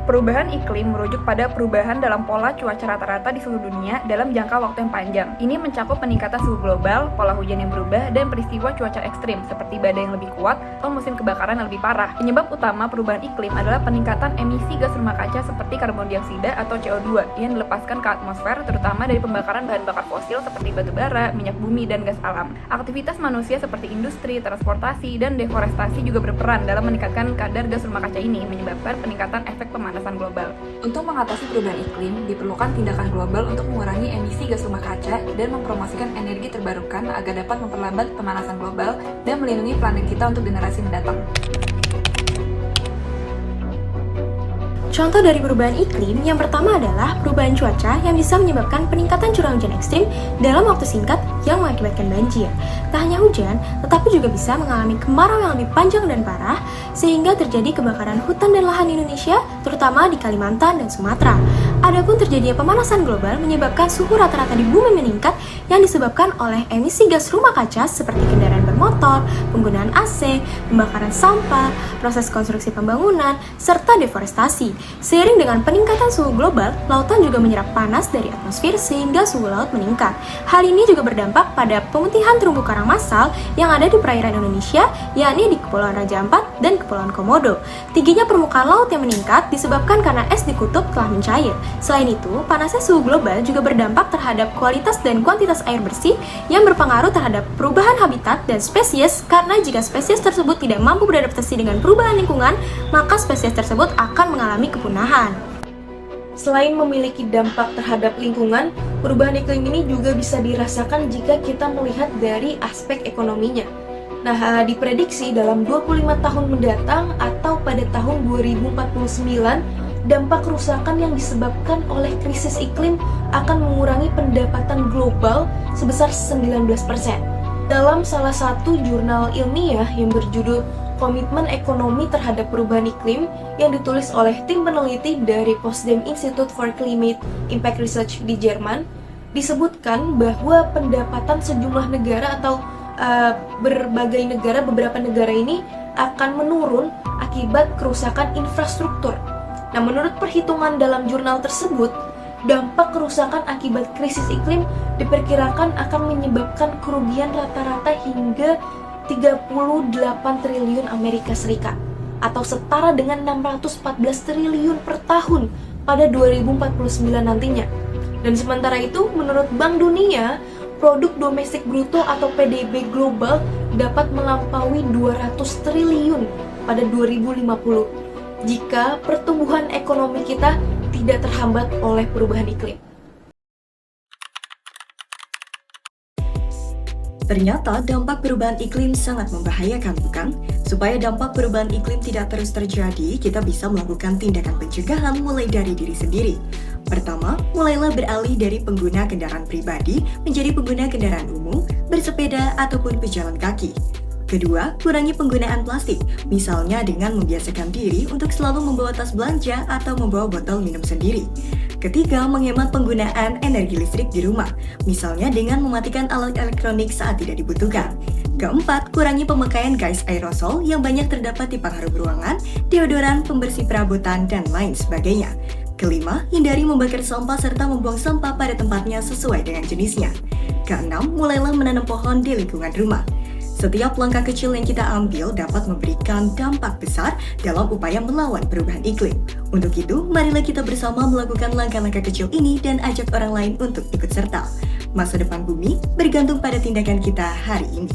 Perubahan iklim merujuk pada perubahan dalam pola cuaca rata-rata di seluruh dunia dalam jangka waktu yang panjang. Ini mencakup peningkatan suhu global, pola hujan yang berubah, dan peristiwa cuaca ekstrim seperti badai yang lebih kuat atau musim kebakaran yang lebih parah. Penyebab utama perubahan iklim adalah peningkatan emisi gas rumah kaca seperti karbon dioksida atau CO2 yang dilepaskan ke atmosfer terutama dari pembakaran bahan bakar fosil seperti batu bara, minyak bumi, dan gas alam. Aktivitas manusia seperti industri, transportasi, dan deforestasi juga berperan dalam meningkatkan kadar gas rumah kaca ini menyebabkan peningkatan efek pemanasan global. Untuk mengatasi perubahan iklim, diperlukan tindakan global untuk mengurangi emisi gas rumah kaca dan mempromosikan energi terbarukan agar dapat memperlambat pemanasan global dan melindungi planet kita untuk generasi mendatang. Contoh dari perubahan iklim yang pertama adalah perubahan cuaca yang bisa menyebabkan peningkatan curah hujan ekstrim dalam waktu singkat yang mengakibatkan banjir. Tak hanya hujan, tetapi juga bisa mengalami kemarau yang lebih panjang dan parah, sehingga terjadi kebakaran hutan dan lahan di Indonesia, terutama di Kalimantan dan Sumatera. Adapun terjadinya pemanasan global menyebabkan suhu rata-rata di bumi meningkat yang disebabkan oleh emisi gas rumah kaca seperti kendaraan bermotor, penggunaan AC, pembakaran sampah, proses konstruksi pembangunan, serta deforestasi. Seiring dengan peningkatan suhu global, lautan juga menyerap panas dari atmosfer sehingga suhu laut meningkat. Hal ini juga berdampak pada pemutihan terumbu karang massal yang ada di perairan Indonesia, yakni di Kepulauan Raja Ampat dan Kepulauan Komodo. Tingginya permukaan laut yang meningkat disebabkan karena es di kutub telah mencair. Selain itu, panasnya suhu global juga berdampak terhadap kualitas dan kuantitas air bersih yang berpengaruh terhadap perubahan habitat dan spesies, karena jika spesies tersebut tidak mampu beradaptasi dengan perubahan lingkungan, maka spesies tersebut akan mengalami kepunahan. Selain memiliki dampak terhadap lingkungan, perubahan iklim ini juga bisa dirasakan jika kita melihat dari aspek ekonominya. Nah, diprediksi dalam 25 tahun mendatang atau pada tahun 2049, dampak kerusakan yang disebabkan oleh krisis iklim akan mengurangi pendapatan global sebesar 19%. Dalam salah satu jurnal ilmiah yang berjudul Komitmen Ekonomi Terhadap Perubahan Iklim yang ditulis oleh tim peneliti dari Potsdam Institute for Climate Impact Research di Jerman, disebutkan bahwa pendapatan sejumlah negara atau beberapa negara ini akan menurun akibat kerusakan infrastruktur. Nah, menurut perhitungan dalam jurnal tersebut, dampak kerusakan akibat krisis iklim diperkirakan akan menyebabkan kerugian rata-rata hingga 38 triliun Amerika Serikat atau setara dengan 614 triliun per tahun pada 2049 nantinya. Dan sementara itu, menurut Bank Dunia, produk domestik bruto atau PDB global dapat melampaui 200 triliun pada 2050 jika pertumbuhan ekonomi kita tidak terhambat oleh perubahan iklim. Ternyata dampak perubahan iklim sangat membahayakan, bukan? Supaya dampak perubahan iklim tidak terus terjadi, kita bisa melakukan tindakan pencegahan mulai dari diri sendiri. Pertama, mulailah beralih dari pengguna kendaraan pribadi menjadi pengguna kendaraan umum, bersepeda, ataupun pejalan kaki. Kedua, kurangi penggunaan plastik, misalnya dengan membiasakan diri untuk selalu membawa tas belanja atau membawa botol minum sendiri. Ketiga, menghemat penggunaan energi listrik di rumah, misalnya dengan mematikan alat elektronik saat tidak dibutuhkan. Keempat, kurangi pemakaian gas aerosol yang banyak terdapat di pengharum ruangan, deodoran, pembersih perabotan, dan lain sebagainya. Kelima, hindari membakar sampah serta membuang sampah pada tempatnya sesuai dengan jenisnya. Keenam, mulailah menanam pohon di lingkungan rumah. Setiap langkah kecil yang kita ambil dapat memberikan dampak besar dalam upaya melawan perubahan iklim. Untuk itu, marilah kita bersama melakukan langkah-langkah kecil ini dan ajak orang lain untuk ikut serta. Masa depan bumi bergantung pada tindakan kita hari ini.